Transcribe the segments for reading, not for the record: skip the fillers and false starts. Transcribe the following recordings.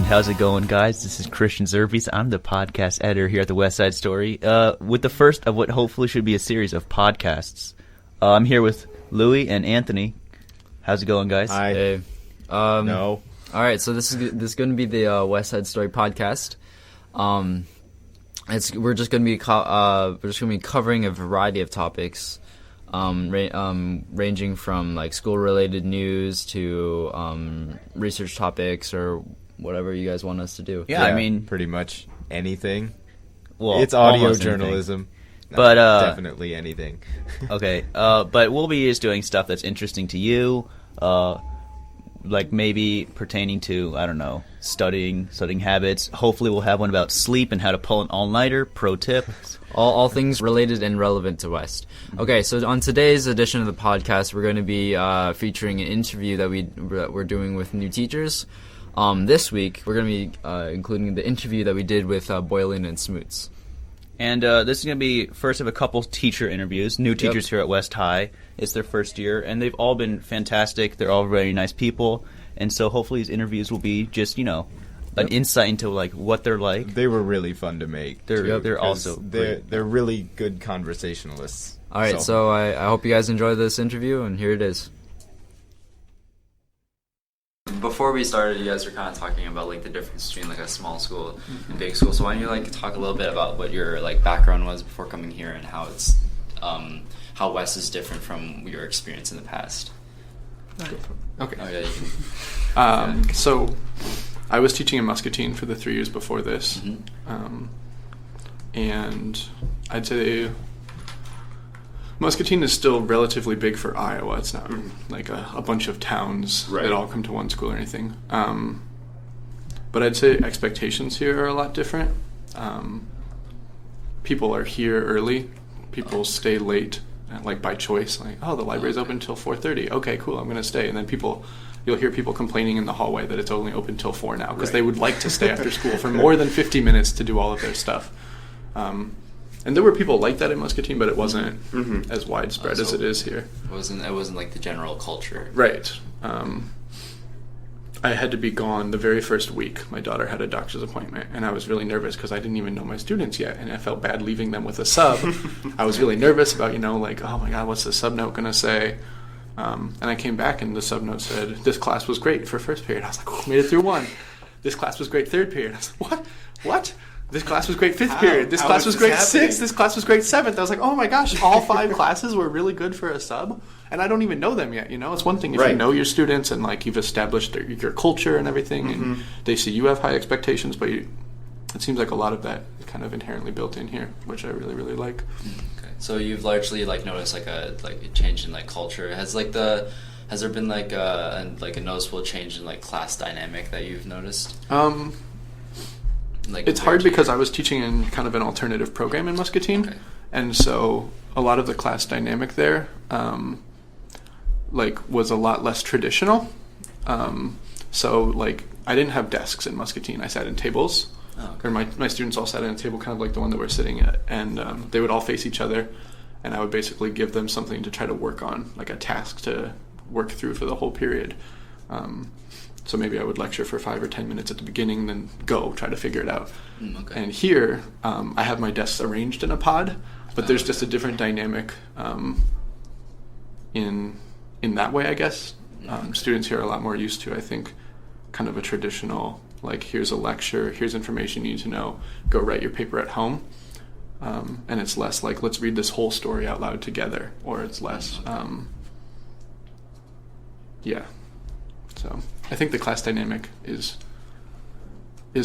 how's it going, guys? This is Christian Zervies. I'm the podcast editor here at the West Side Story, with the first of what hopefully should be a series of podcasts. I'm here with Louie and Anthony. How's it going, guys? Hi. Hey. No. All right, so this is going to be the West Side Story podcast. We're just going to be covering a variety of topics, ranging from like school-related news to research topics or whatever you guys want us to do. Yeah, I mean, pretty much anything. Well, it's audio almost journalism. Anything. But definitely anything. Okay, but we'll be just doing stuff that's interesting to you, like maybe pertaining to, I don't know, studying habits. Hopefully we'll have one about sleep and how to pull an all-nighter, pro tip. All things related and relevant to West. Okay, so on today's edition of the podcast, we're going to be featuring an interview that we're doing with new teachers. This week, we're going to be including the interview that we did with Boylan and Smutz. And this is going to be first of a couple teacher interviews, new teachers here at West High. It's their first year, and they've all been fantastic. They're all very nice people, and so hopefully these interviews will be just, an insight into like what they're like. They were really fun to make. They're also they're really good conversationalists. All right, so I hope you guys enjoy this interview, and here it is. Before we started, you guys were kind of talking about like the difference between like a small school and big school. So why don't you like talk a little bit about what your like background was before coming here and how it's how West is different from your experience in the past? Okay. Oh, yeah, you can. So I was teaching in Muscatine for the 3 years before this, and I'd say Muscatine is still relatively big for Iowa. It's not like a bunch of towns that all come to one school or anything. But I'd say expectations here are a lot different. People are here early. People stay late, like by choice. Like, the library's open until 4:30. Okay, cool, I'm going to stay. And then you'll hear people complaining in the hallway that it's only open till 4 now because they would like to stay after school for more than 50 minutes to do all of their stuff. And there were people like that in Muscatine, but it wasn't as widespread as it is here. It wasn't like the general culture. Right. I had to be gone the very first week. My daughter had a doctor's appointment, and I was really nervous because I didn't even know my students yet, and I felt bad leaving them with a sub. I was really nervous about, like, oh my God, what's the sub note going to say? And I came back, and the sub note said, this class was great for first period. I was like, made it through one. This class was great third period. I was like, what? This class was great fifth period. This class was great sixth. This class was great seventh. I was like, oh my gosh, all 5 classes were really good for a sub, and I don't even know them yet. It's one thing if you know your students and like you've established your culture and everything, and they see you have high expectations, but it seems like a lot of that is kind of inherently built in here, which I really, really like. Okay. So you've largely like noticed like a change in like culture. Has there been like a noticeable change in like class dynamic that you've noticed? It's hard because I was teaching in kind of an alternative program in Muscatine, and so a lot of the class dynamic there, was a lot less traditional. So like I didn't have desks in Muscatine. I sat in tables, or my students all sat at a table, kind of like the one that we're sitting at, and they would all face each other, and I would basically give them something to try to work on, like a task to work through for the whole period. So maybe I would lecture for 5 or 10 minutes at the beginning, then try to figure it out. And here, I have my desks arranged in a pod, but there's just a different dynamic in that way, I guess. Students here are a lot more used to, I think, kind of a traditional, like, here's a lecture, here's information you need to know, go write your paper at home. And it's less like, let's read this whole story out loud together, or it's less, So I think the class dynamic is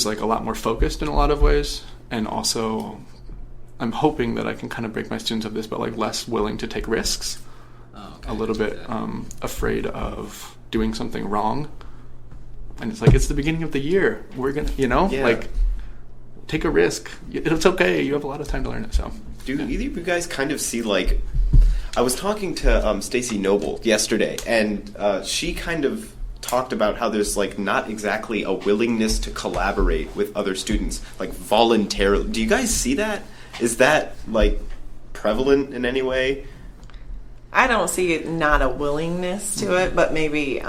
like a lot more focused in a lot of ways, and also I'm hoping that I can kind of break my students of this, but like less willing to take risks, a little bit afraid of doing something wrong, and it's like it's the beginning of the year. We're gonna, like take a risk. It's okay. You have a lot of time to learn it. So do either of you guys kind of see like? I was talking to Stacy Noble yesterday, and she kind of talked about how there's like not exactly a willingness to collaborate with other students, like voluntarily. Do you guys see that? Is that like prevalent in any way? I don't see it, not a willingness to it, but maybe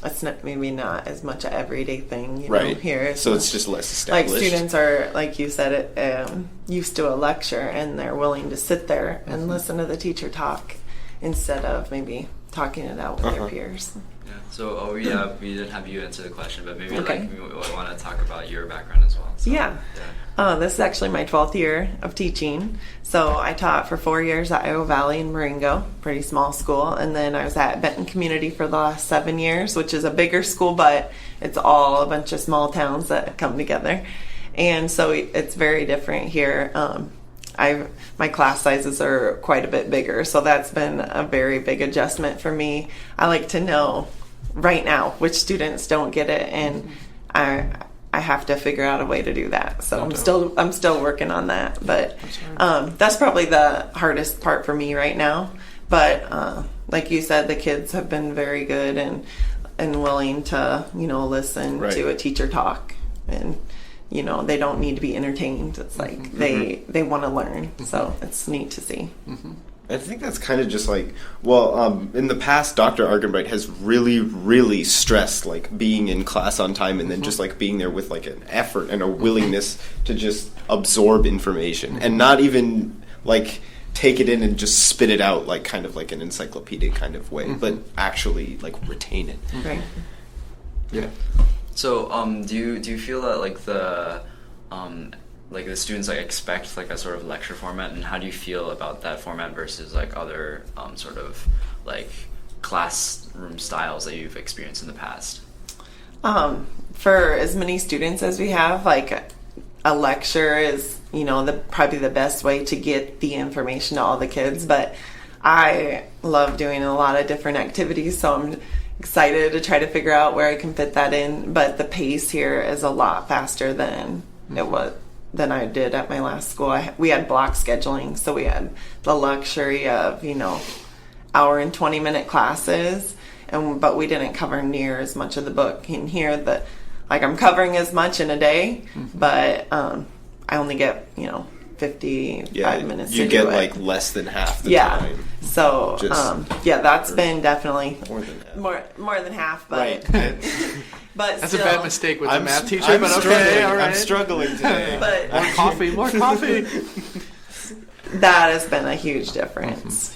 it's maybe not as much an everyday thing, Right. here. So it's just less like established. students are, like you said, used to a lecture, and they're willing to sit there and listen to the teacher talk instead of maybe talking it out with their peers. Yeah. So we didn't have you answer the question, but maybe Okay. we want to talk about your background as well. So, Yeah. This is actually my 12th year of teaching. So I taught for 4 years at Iowa Valley in Marengo, pretty small school. And then I was at Benton Community for the last 7 years, which is a bigger school, but it's all a bunch of small towns that come together. And so it's very different here. My class sizes are quite a bit bigger, so that's been a very big adjustment for me. I like to know right now which students don't get it, and I have to figure out a way to do that. So I'm still working on that, but that's probably the hardest part for me right now. But like you said, the kids have been very good and willing to listen to a teacher talk, and they don't need to be entertained. It's like they want to learn. So it's neat to see. I think that's kind of just like, in the past, Dr. Argenbright has really, really stressed like being in class on time, and then just like being there with like an effort and a willingness to just absorb information and not even like take it in and just spit it out like kind of like an encyclopedic kind of way, but actually like retain it. Right. Yeah. So do you feel that like the students like expect like a sort of lecture format, and how do you feel about that format versus like other sort of like classroom styles that you've experienced in the past? For as many students as we have, like a lecture is probably the best way to get the information to all the kids. But I love doing a lot of different activities, so I'm excited to try to figure out where I can fit that in. But the pace here is a lot faster than than I did at my last school. We had block scheduling, so we had the luxury of hour and 20-minute classes, but we didn't cover near as much of the book. In here, I'm covering as much in a day, but I only get 55 minutes. You to get do it. like less than half the time. So that's been definitely More than half. more than half, but Right. but That's still, a bad mistake with a math teacher, I'm but okay, struggling. all right. I'm struggling today. But More coffee. that has been a huge difference.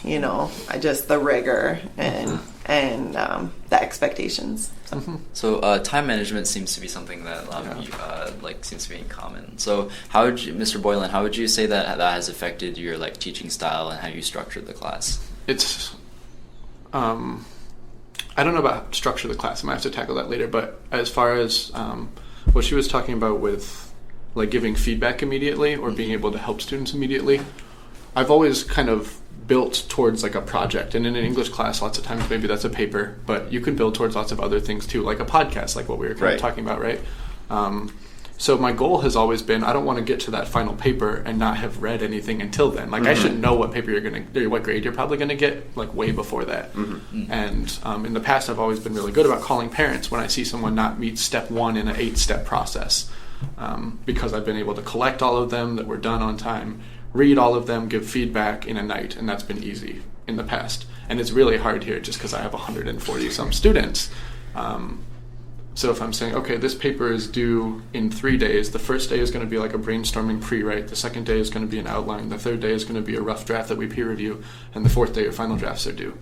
Just the rigor and the expectations. So time management seems to be something that a lot of you seems to be in common. So how would you, Mr. Boylan, how would you say that has affected your like teaching style and how you structured the class? It's I don't know about structure of the class. I might have to tackle that later. But as far as what she was talking about with like giving feedback immediately or being able to help students immediately, I've always kind of built towards like a project. And in an English class, lots of times maybe that's a paper, but you can build towards lots of other things too, like a podcast, like what we were kind of talking about, right? So my goal has always been, I don't want to get to that final paper and not have read anything until then. Like I should know what paper you're going to, what grade you're probably going to get, like way before that. And in the past, I've always been really good about calling parents when I see someone not meet step 1 in an 8-step process, because I've been able to collect all of them that were done on time, read all of them, give feedback in a night, and that's been easy in the past. And it's really hard here just because I have 140 some students. So if I'm saying, okay, this paper is due in 3 days, the first day is going to be like a brainstorming pre-write, the second day is going to be an outline, the third day is going to be a rough draft that we peer review, and the fourth day your final drafts are due.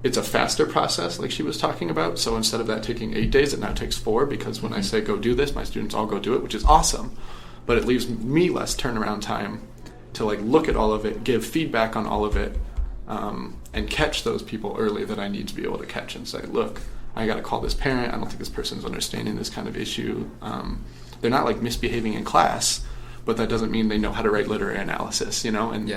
It's a faster process like she was talking about, so instead of that taking 8 days, it now takes 4, because when I say go do this, my students all go do it, which is awesome. But it leaves me less turnaround time to like look at all of it, give feedback on all of it, and catch those people early that I need to be able to catch and say, look, I got to call this parent. I don't think this person's understanding this kind of issue. They're not like misbehaving in class, but that doesn't mean they know how to write literary analysis, And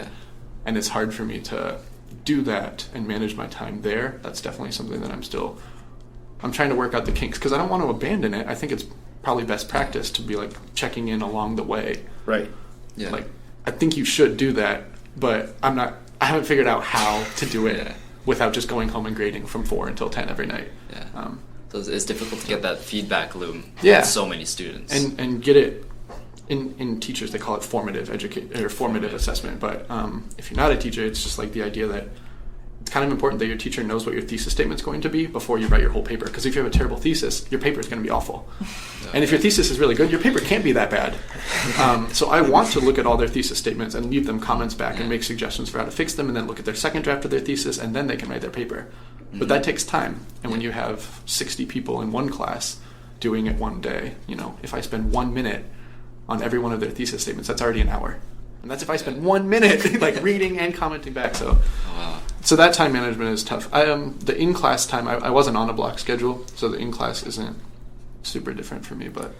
it's hard for me to do that and manage my time there. That's definitely something that I'm trying to work out the kinks, because I don't want to abandon it. I think it's probably best practice to be like checking in along the way. Right. Yeah. Like, I think you should do that, but I haven't figured out how to do it without just going home and grading from 4 until 10 every night. Yeah. So it's difficult to get that feedback loop Yeah. with so many students. And get it in teachers, they call it formative assessment. But if you're not a teacher, it's just like the idea that it's kind of important that your teacher knows what your thesis statement's going to be before you write your whole paper. Because if you have a terrible thesis, your paper is going to be awful. And if your thesis is really good, your paper can't be that bad. So I want to look at all their thesis statements and leave them comments back and make suggestions for how to fix them, and then look at their second draft of their thesis, and then they can write their paper. But that takes time. And when you have 60 people in one class doing it one day, if I spend 1 minute on every one of their thesis statements, that's already an hour. And that's if I spend 1 minute like reading and commenting back. So that time management is tough. The in-class time, I wasn't on a block schedule, so the in-class isn't super different for me. But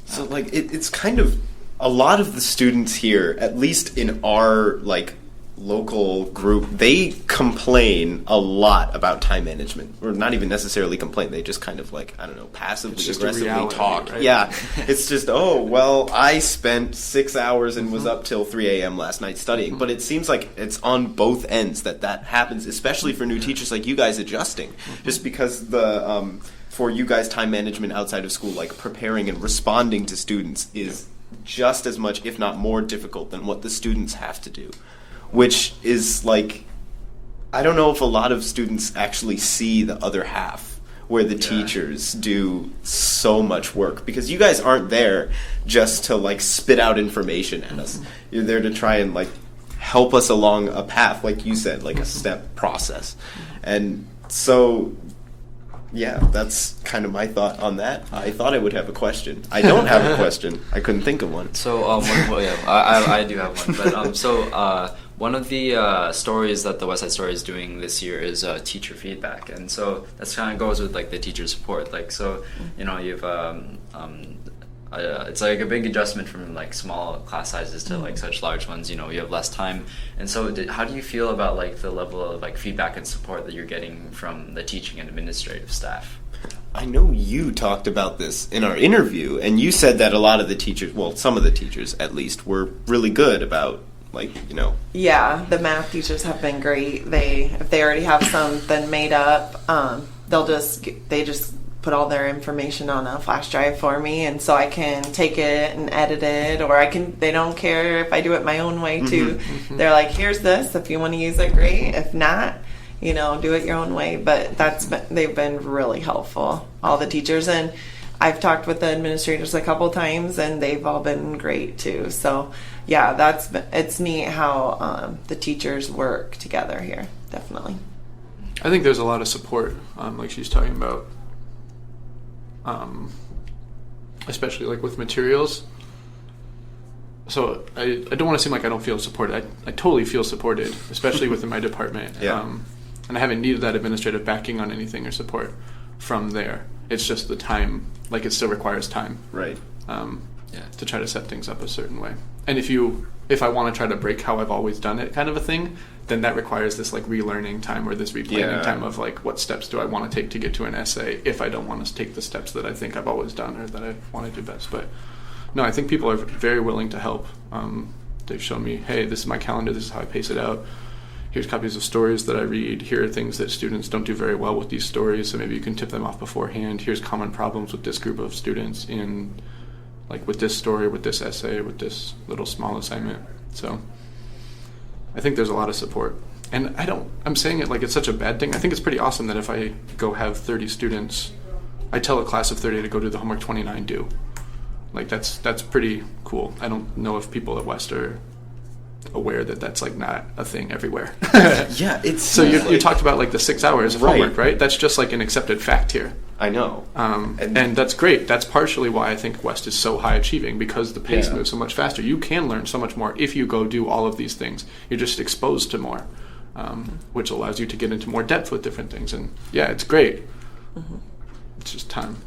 so like it's kind of a lot of the students here, at least in our like local group, they complain a lot about time management, or not even necessarily complain. They just kind of like, I don't know, passively aggressively talk. Right? Yeah, it's just, oh well, I spent 6 hours and was up till 3 a.m. last night studying. But it seems like it's on both ends that happens, especially for new teachers like you guys adjusting, just because the for you guys time management outside of school, like preparing and responding to students, is just as much, if not more, difficult than what the students have to do. Which is like, I don't know if a lot of students actually see the other half, where the teachers do so much work, because you guys aren't there just to like spit out information at us. You're there to try and like help us along a path, like you said, like a step process. And so, yeah, that's kind of my thought on that. I thought I would have a question. I don't have a question. I couldn't think of one. So, I do have one. But one of the stories that the West Side Story is doing this year is teacher feedback, and so that's kind of goes with like the teacher support. Like, so you've it's like a big adjustment from like small class sizes to like such large ones. You have less time, and so how do you feel about like the level of like feedback and support that you're getting from the teaching and administrative staff? I know you talked about this in our interview, and you said that a lot of the teachers, well, some of the teachers at least, were really good about Yeah, the math teachers have been great. If they already have something made up, they just put all their information on a flash drive for me, and so I can take it and edit it, or they don't care if I do it my own way too. They're like, here's this, if you want to use it, great. If not, do it your own way. But they've been really helpful, all the teachers, and I've talked with the administrators a couple times, and they've all been great too. So yeah, it's neat how the teachers work together here. Definitely. I think there's a lot of support, like she's talking about, especially like with materials. So I don't want to seem like I don't feel supported. I totally feel supported, especially within my department. And I haven't needed that administrative backing on anything or support from there. It's just the time, like it still requires time. Right. To try to set things up a certain way. And if I want to try to break how I've always done it kind of a thing, then that requires this like relearning time or this replanning time of like, what steps do I want to take to get to an essay if I don't want to take the steps that I think I've always done or that I want to do best. But no, I think people are very willing to help. They've shown me, hey, this is my calendar, this is how I pace it out. Here's copies of stories that I read. Here are things that students don't do very well with these stories, so maybe you can tip them off beforehand. Here's common problems with this group of students with this story, with this essay, with this little small assignment. So I think there's a lot of support. And I'm saying it like it's such a bad thing. I think it's pretty awesome that if I go have 30 students, I tell a class of 30 to go do the homework 29 do. Like that's pretty cool. I don't know if people at West are aware that that's like not a thing everywhere. Yeah, it's so you talked about like the 6 hours of homework, right? That's just like an accepted fact here. I know. And that's great. That's partially why I think West is so high achieving, because the pace moves so much faster. You can learn so much more if you go do all of these things. You're just exposed to more, which allows you to get into more depth with different things. And yeah, it's great. It's just time.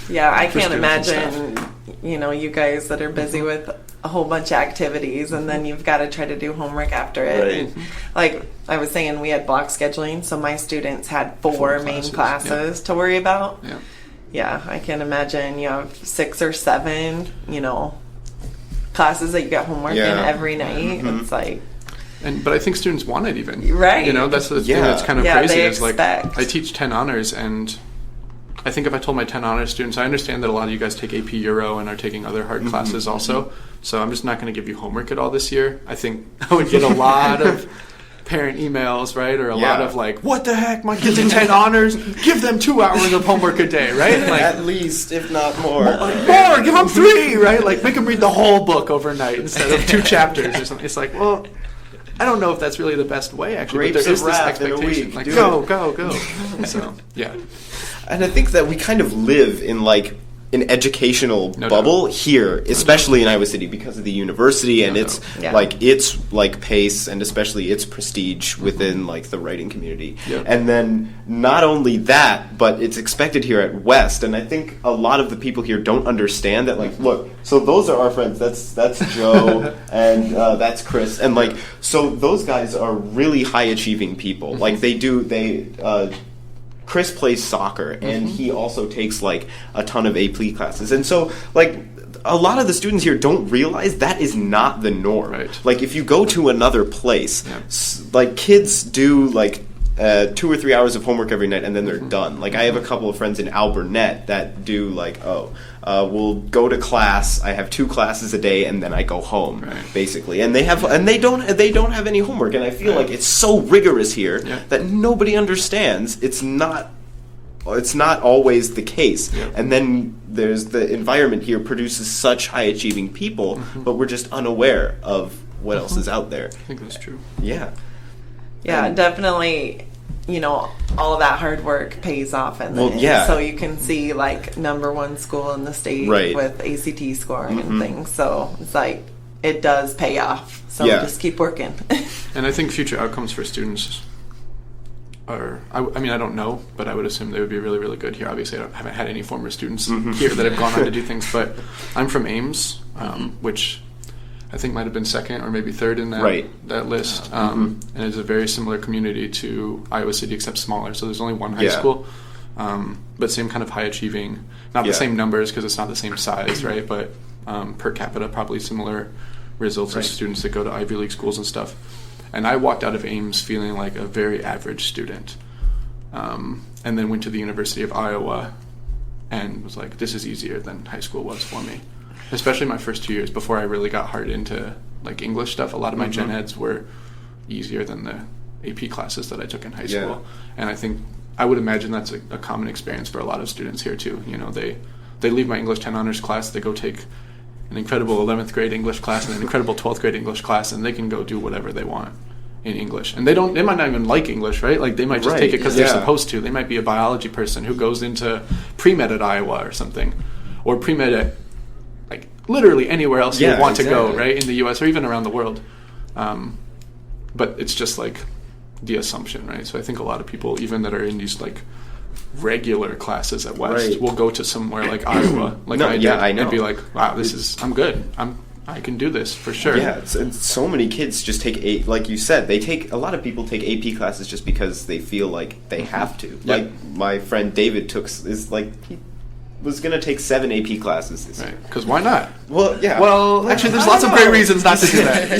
Yeah, I can't imagine, you guys that are busy with a whole bunch of activities and then you've got to try to do homework after it. Right. And, like I was saying, we had block scheduling, so my students had four main classes to worry about. Yeah. Yeah, I can imagine you have 6 or 7, classes that you got homework in every night. It's like... But I think students want it even. Right. That's the thing that's kind of crazy. Is like expect. I teach 10 honors, and I think if I told my 10 honors students, I understand that a lot of you guys take AP Euro and are taking other hard classes also, so I'm just not going to give you homework at all this year. I think I would get a lot of parent emails, right? Or a Yeah. lot of like, what the heck? My kid's in 10 honors. Give them 2 hours of homework a day, right? Like, At least, if not more. more, give them 3, right? Like, make them read the whole book overnight instead of 2 chapters or something. It's like, well, I don't know if that's really the best way, actually. Grapes but there is of this wrath in a expectation. week. Like, Do go. So, yeah. And I think that we kind of live in like an educational No bubble here, especially in Iowa City, because of the university and No its doubt. Yeah. its pace and especially its prestige within like the writing community. Yeah. And then not only that, but it's expected here at West. And I think a lot of the people here don't understand that. Like, look, so those are our friends. That's Joe and that's Chris, and like so those guys are really high achieving people. Like Chris plays soccer, and he also takes like a ton of AP classes, and so like a lot of the students here don't realize that is not the norm. Right. Like if you go to another place, Yeah. like kids do like 2 or 3 hours of homework every night, and then they're done. Like I have a couple of friends in Alburnett that do like we'll go to class. I have 2 classes a day, and then I go home, Right. basically. And they don't have any homework. And I feel like it's so rigorous here Yeah. that nobody understands. It's not always the case. Yeah. And then there's the environment here produces such high achieving people, but we're just unaware of what else is out there. I think that's true. Yeah. Yeah, definitely. You know, all of that hard work pays off in the Well, end. yeah. So you can see like #1 school in the state Right. with ACT scoring and things. So it's like it does pay off. So Yeah. just keep working. And I think future outcomes for students are, I mean, I don't know, but I would assume they would be really, really good here. Obviously, I haven't had any former students here that have gone on to do things, but I'm from Ames, which I think might have been second or maybe third in that, Right. that list. And it's a very similar community to Iowa City, except smaller. So there's only one high Yeah. school, but same kind of high achieving. Not the Yeah. same numbers because it's not the same size, right? But per capita, probably similar results Right. as students that go to Ivy League schools and stuff. And I walked out of Ames feeling like a very average student, and then went to the University of Iowa and was like, this is easier than high school was for me. Especially my first 2 years before I really got hard into like English stuff. A lot of my gen eds were easier than the AP classes that I took in high Yeah. school. And I would imagine that's a common experience for a lot of students here too. You know, they leave my English 10 honors class, they go take an incredible 11th grade English class and an incredible 12th grade English class, and they can go do whatever they want in English. And they might not even like English, right? Like they might just Right, take it because yeah. they're supposed to. They might be a biology person who goes into pre-med at Iowa or something, or pre-med at like literally anywhere else you Yeah, want to go, exactly. right? In the U.S. or even around the world. But it's just like the assumption, right? So I think a lot of people, even that are in these like regular classes at West, Right. will go to somewhere like Iowa, like No, I did, yeah, I know. and be like, "Wow, I'm good. I can do this for sure." Yeah, and so many kids just take like you said, a lot of people take AP classes just because they feel like they have to. Yeah. Like my friend David he was going to take 7 AP classes this year. Right? Because why not? Well, yeah. Well, actually, there's I lots of don't great know. reasons not to do that.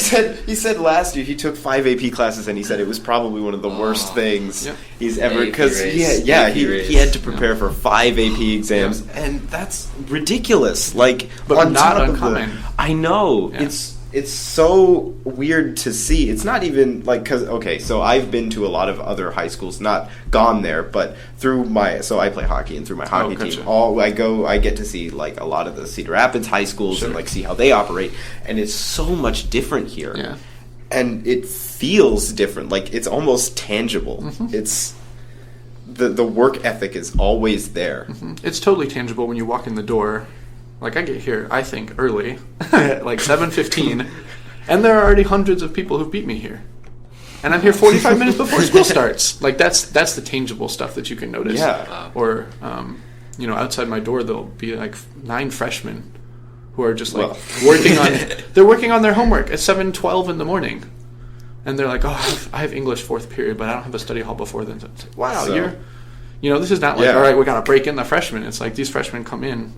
He said last year he took 5 AP classes, and he said it was probably one of the worst things Yep. he's ever, AP because race. he AP had to prepare for 5 AP exams, and that's ridiculous. Like, But on not top of uncommon. I know Yeah. it's so weird to see. It's not even like, because okay, so I've been to a lot of other high schools, not gone there, but so I play hockey, and through my hockey gotcha. team, I get to see like a lot of the Cedar Rapids high schools and Sure. like see how they operate, and it's so much different here. Yeah. And it feels different. Like it's almost tangible. It's the work ethic is always there. It's totally tangible when you walk in the door. Like I get here, I think early, like 7:15, and there are already hundreds of people who've beat me here, and I'm here 45 minutes before school starts. Like that's the tangible stuff that you can notice. Yeah. Or outside my door there'll be like 9 freshmen who are just like they're working on their homework at 7:12 in the morning, and they're like, oh, I have English 4th period, but I don't have a study hall before then. So it's like, wow, So- this is not like, Yeah. all right, we gotta break in the freshmen. It's like these freshmen come in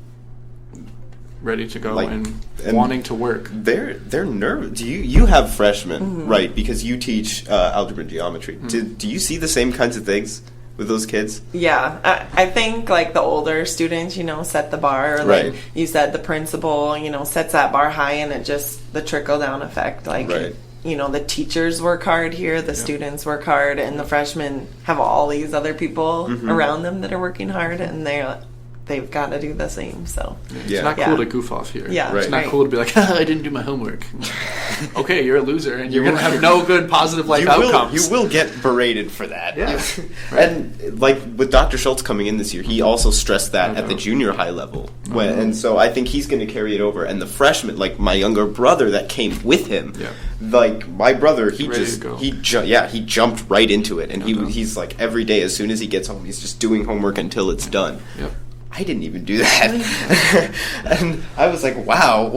ready to go Like, and and wanting to work. They're nervous. You have freshmen, right? Because you teach algebra and geometry. Do you see the same kinds of things with those kids? Yeah, I think like the older students, set the bar. Or, like Right. you said, the principal, sets that bar high, and it just the trickle down effect. Like Right. the teachers work hard here, the students work hard, and the freshmen have all these other people around them that are working hard, and they've got to do the same. So it's not cool to goof off here. Yeah, it's not cool to be like, I didn't do my homework. Okay, you're a loser, and you're going to have no good positive life outcomes. You will get berated for that. Yeah. And like with Dr. Schultz coming in this year, he also stressed that at the junior high level. And so I think he's going to carry it over. And the freshmen, like my younger brother that came with him, like my brother, he jumped right into it. And he's like every day as soon as he gets home, he's just doing homework until it's done. Yep. I didn't even do that. And I was like, wow,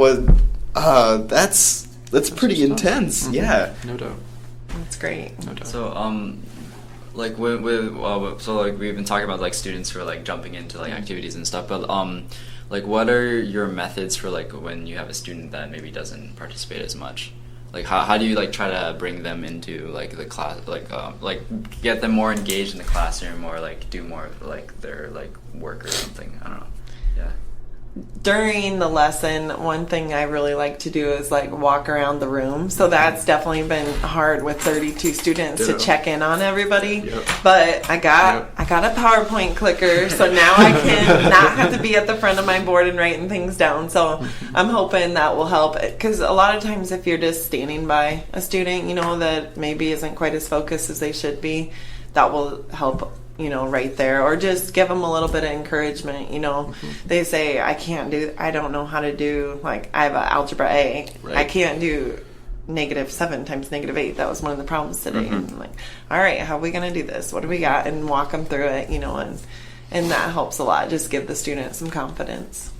that's pretty intense. Mm-hmm. Yeah. No doubt. That's great. No doubt. So, like we've been talking about like students who are like jumping into like activities and stuff, but like what are your methods for like when you have a student that maybe doesn't participate as much? Like how do you like try to bring them into like the class, like get them more engaged in the classroom, or like do more of like their like work or something? I don't know. Yeah. During the lesson, one thing I really like to do is like walk around the room. So that's definitely been hard with 32 students to check in on everybody. Yep. But I got a PowerPoint clicker, so now I can not have to be at the front of my board and writing things down. So I'm hoping that will help, because a lot of times if you're just standing by a student, that maybe isn't quite as focused as they should be, that will help. Right there, or just give them a little bit of encouragement. They say, I don't know how to do, like, I have an algebra A. Right. I can't do -7 times -8. That was one of the problems today. And I'm like, all right, how are we going to do this? What do we got? And walk them through it, and that helps a lot. Just give the student some confidence.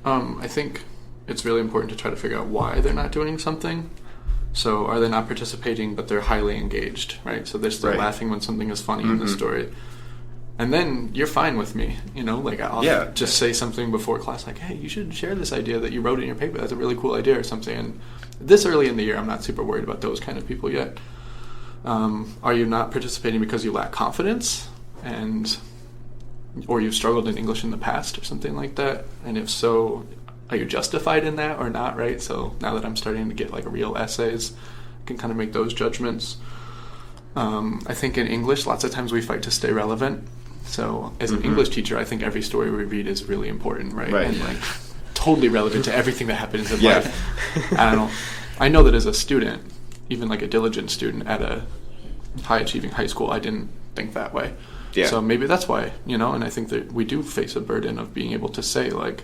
I think it's really important to try to figure out why they're not doing something. So are they not participating, but they're highly engaged, right? So they're still laughing when something is funny in the story. And then you're fine with me, like I'll just say something before class, like, hey, you should share this idea that you wrote in your paper. That's a really cool idea or something. And this early in the year, I'm not super worried about those kind of people yet. Are you not participating because you lack confidence or you've struggled in English in the past or something like that? And if so, are you justified in that or not, right? So now that I'm starting to get like real essays, I can kind of make those judgments. I think in English, lots of times we fight to stay relevant. So as an English teacher, I think every story we read is really important, right? And like totally relevant to everything that happens in life. I know that as a student, even like a diligent student at a high achieving high school, I didn't think that way. Yeah. So maybe that's why, and I think that we do face a burden of being able to say like,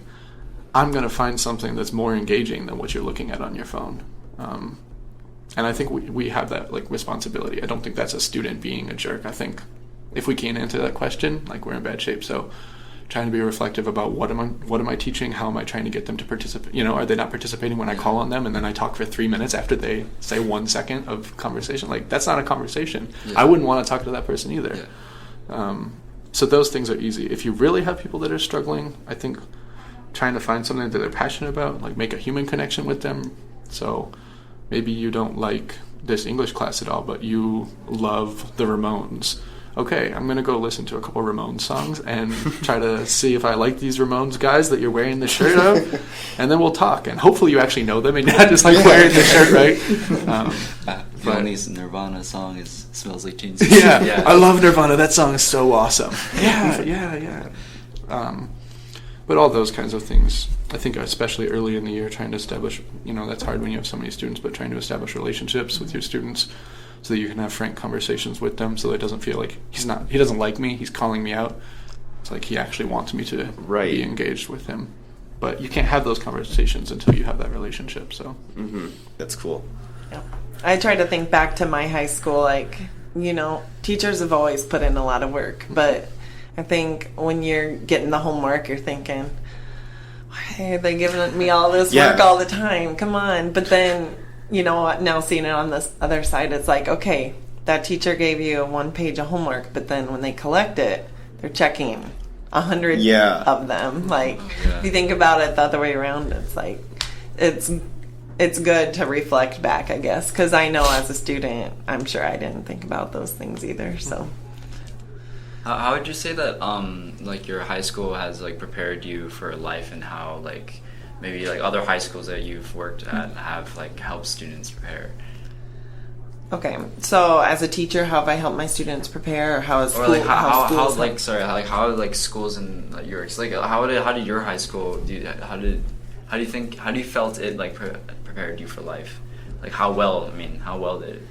I'm going to find something that's more engaging than what you're looking at on your phone. And I think we have that like responsibility. I don't think that's a student being a jerk. I think if we can't answer that question, like we're in bad shape. So trying to be reflective about what am I teaching? How am I trying to get them to participate? Are they not participating when I call on them and then I talk for 3 minutes after they say 1 second of conversation? Like that's not a conversation. Yeah. I wouldn't want to talk to that person either. Yeah. So those things are easy. If you really have people that are struggling, I think trying to find something that they're passionate about, like make a human connection with them. So maybe you don't like this English class at all, but you love the Ramones. Okay, I'm going to go listen to a couple Ramones songs and try to see if I like these Ramones guys that you're wearing the shirt of, and then we'll talk. And hopefully you actually know them and not just like wearing the shirt, right? The only Nirvana song is Smells Like Teen Spirit. Yeah, I love Nirvana. That song is so awesome. Yeah. But all those kinds of things, I think especially early in the year, trying to establish, that's hard when you have so many students, but trying to establish relationships with your students so that you can have frank conversations with them so that it doesn't feel like he doesn't like me, he's calling me out. It's like he actually wants me to be engaged with him. But you can't have those conversations until you have that relationship, so. That's cool. Yeah. I try to think back to my high school, like, teachers have always put in a lot of work, but I think when you're getting the homework, you're thinking, why are they giving me all this work all the time? Come on. But then, now seeing it on this other side, it's like, okay, that teacher gave you 1 page of homework, but then when they collect it, they're checking 100 of them. Like, if you think about it the other way around, it's like, it's good to reflect back, I guess, because I know as a student, I'm sure I didn't think about those things either, so. How would you say that like your high school has like prepared you for life, and how like maybe like other high schools that you've worked at have like helped students prepare? Okay, so as a teacher, how have I helped my students prepare, or how is Or school, like how schools like help? sorry, like how like schools in your like how did your high school how do you felt it like prepared you for life? Like how well did it?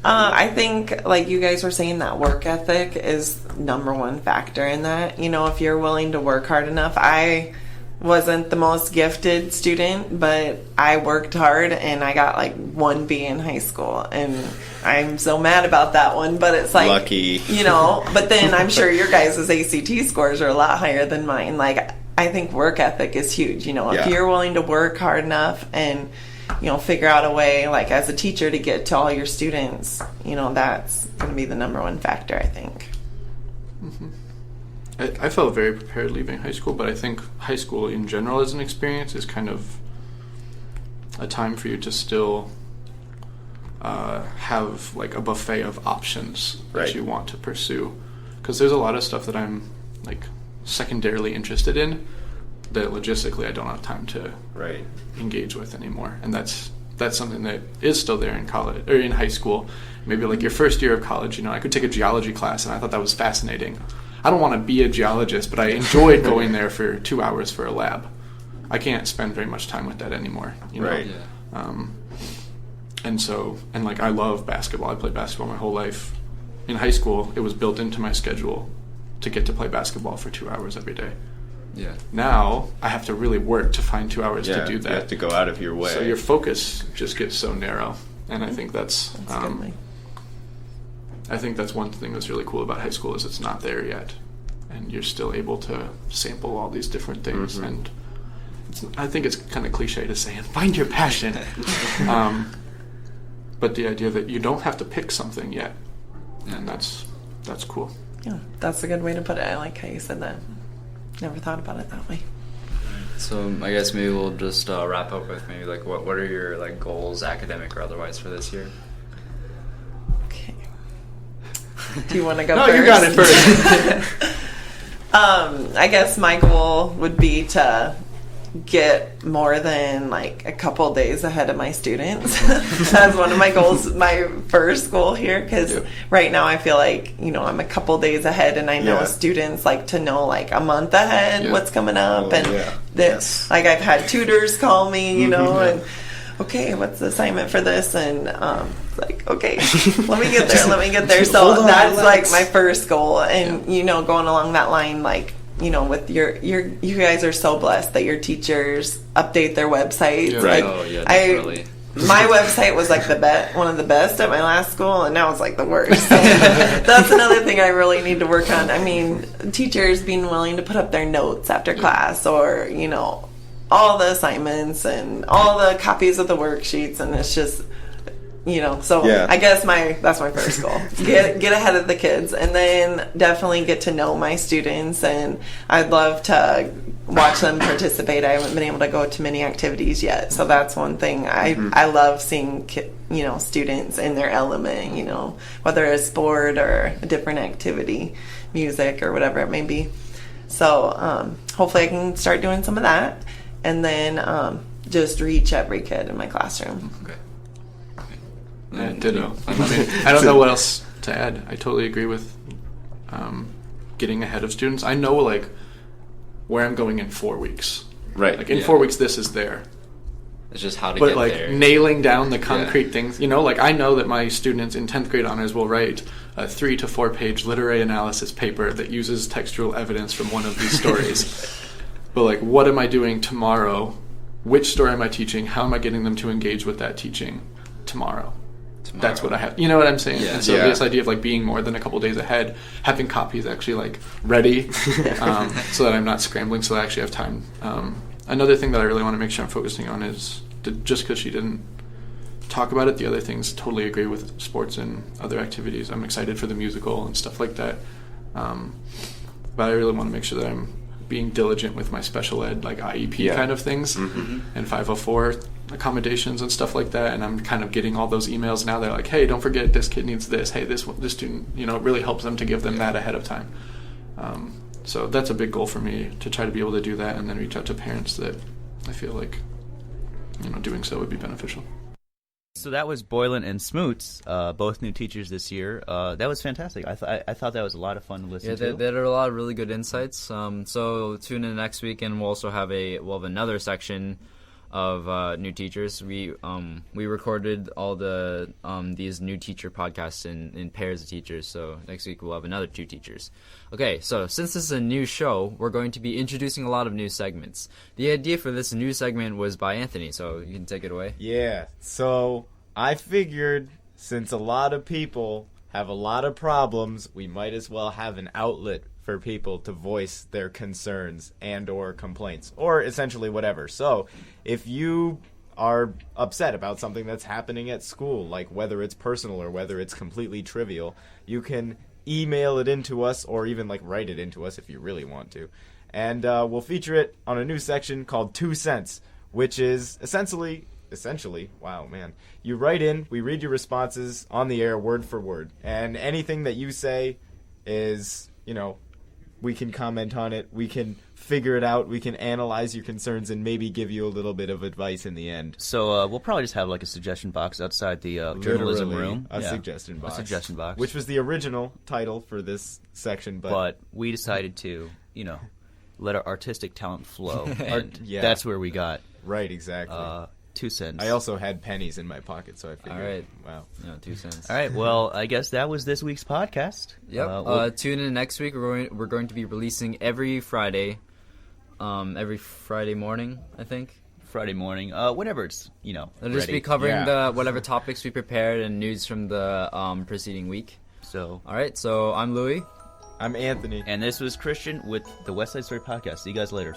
I think, like you guys were saying, that work ethic is number one factor in that. You know, if you're willing to work hard enough. I wasn't the most gifted student, but I worked hard and I got like 1 B in high school. And I'm so mad about that one, but it's like... Lucky. You know, but then I'm sure your guys' ACT scores are a lot higher than mine. Like, I think work ethic is huge. You know, if you're willing to work hard enough and... you know, figure out a way, like as a teacher, to get to all your students, you know, that's going to be the number one factor, I think. Mm-hmm. I felt very prepared leaving high school, but I think high school in general as an experience is kind of a time for you to still have like a buffet of options that you want to pursue. Because there's a lot of stuff that I'm like secondarily interested in that logistically I don't have time to engage with anymore, and that's something that is still there in college or in high school. Maybe like your first year of college, you know, I could take a geology class and I thought that was fascinating. I don't want to be a geologist, but I enjoyed going there for 2 hours for a lab. I can't spend very much time with that anymore, you know. Right. And like I love basketball. I played basketball my whole life. In high school, it was built into my schedule to get to play basketball for 2 hours every day. Yeah. Now I have to really work to find 2 hours to do that. You have to go out of your way. So your focus just gets so narrow, and I think that's I think that's one thing that's really cool about high school is it's not there yet, and you're still able to sample all these different things. And I think it's kind of cliche to say, and find your passion. But the idea that you don't have to pick something yet, and that's cool. Yeah, that's a good way to put it. I like how you said that. Never thought about it that way. So I guess maybe we'll just wrap up with maybe like what are your like goals, academic or otherwise, for this year? Okay. Do you want to go No, first? you got it first. I guess my goal would be to get more than like a couple days ahead of my students. That's one of my goals, my first goal here, because right now I feel like, you know, I'm a couple days ahead, and I know students like to know like a month ahead what's coming up. Like I've had tutors call me, you know, and okay, what's the assignment for this? And like, okay, let me get there. So that's like my first goal. And, you know, going along that line, like, you know, with you guys are so blessed that your teachers update their websites. Right. Like, Definitely. My website was like one of the best at my last school, and now it's like the worst. So that's another thing I really need to work on. I mean, teachers being willing to put up their notes after class, or, you know, all the assignments and all the copies of the worksheets, and it's just, you know, so I guess that's my first goal. Get ahead of the kids, and then definitely get to know my students, and I'd love to watch them participate. I haven't been able to go to many activities yet, so that's one thing. I love seeing you know, students in their element, you know, whether it's sport or a different activity, music or whatever it may be. So hopefully I can start doing some of that, and then just reach every kid in my classroom. Okay. Yeah, ditto. I mean, I don't know what else to add. I totally agree with getting ahead of students. I know like where I'm going in 4 weeks. Right. Like in 4 weeks, this is there. It's just how to but get like there. nailing down the concrete things, you know, like I know that my students in 10th grade honors will write a 3 to 4 page literary analysis paper that uses textual evidence from one of these stories. But like, what am I doing tomorrow? Which story am I teaching? How am I getting them to engage with that teaching tomorrow? That's what I have. You know what I'm saying? Yeah. And so this idea of like being more than a couple days ahead, having copies actually like ready, so that I'm not scrambling, so I actually have time. Another thing that I really want to make sure I'm focusing on is just because she didn't talk about it, the other things totally agree with sports and other activities. I'm excited for the musical and stuff like that. But I really want to make sure that I'm being diligent with my special ed, like IEP kind of things, and 504 accommodations and stuff like that. And I'm kind of getting all those emails now. They're like, hey, don't forget this kid needs this. Hey, this student, you know, it really helps them to give them that ahead of time. So that's a big goal for me, to try to be able to do that, and then reach out to parents that I feel like doing so would be beneficial. So that was Boylan and Smutz, both new teachers this year. That was fantastic. I thought that was a lot of fun to listen to. Yeah, there are a lot of really good insights. So tune in next week, and we'll also have another section of new teachers. We recorded all the these new teacher podcasts in pairs of teachers. So next week we'll have another 2 teachers. Okay, so since this is a new show, we're going to be introducing a lot of new segments. The idea for this new segment was by Anthony, so you can take it away. Yeah, so I figured since a lot of people have a lot of problems, we might as well have an outlet for people to voice their concerns and or complaints, or essentially whatever. So if you are upset about something that's happening at school, like whether it's personal or whether it's completely trivial, you can email it into us, or even write it into us if you really want to. And we'll feature it on a new section called 2 Cents, which is essentially, wow, man. You write in, we read your responses on the air word for word. And anything that you say is, we can comment on it, we can figure it out, we can analyze your concerns, and maybe give you a little bit of advice in the end. So we'll probably just have a suggestion box outside the journalism Literally, room. A suggestion box. A suggestion box. Which was the original title for this section, but we decided to, let our artistic talent flow. Yeah. That's where we got Right, exactly. 2 cents. I also had pennies in my pocket, so I figured, All right. wow. 2 cents. All right, well, I guess that was this week's podcast. Yep. Tune in next week. We're going to be releasing every Friday morning, I think. Friday morning, whenever it's, It'll just ready. be covering Yeah. the whatever topics we prepared and news from the preceding week. So, All right, so I'm Louis. I'm Anthony. and this was Christian with the West Side Story Podcast. See you guys later.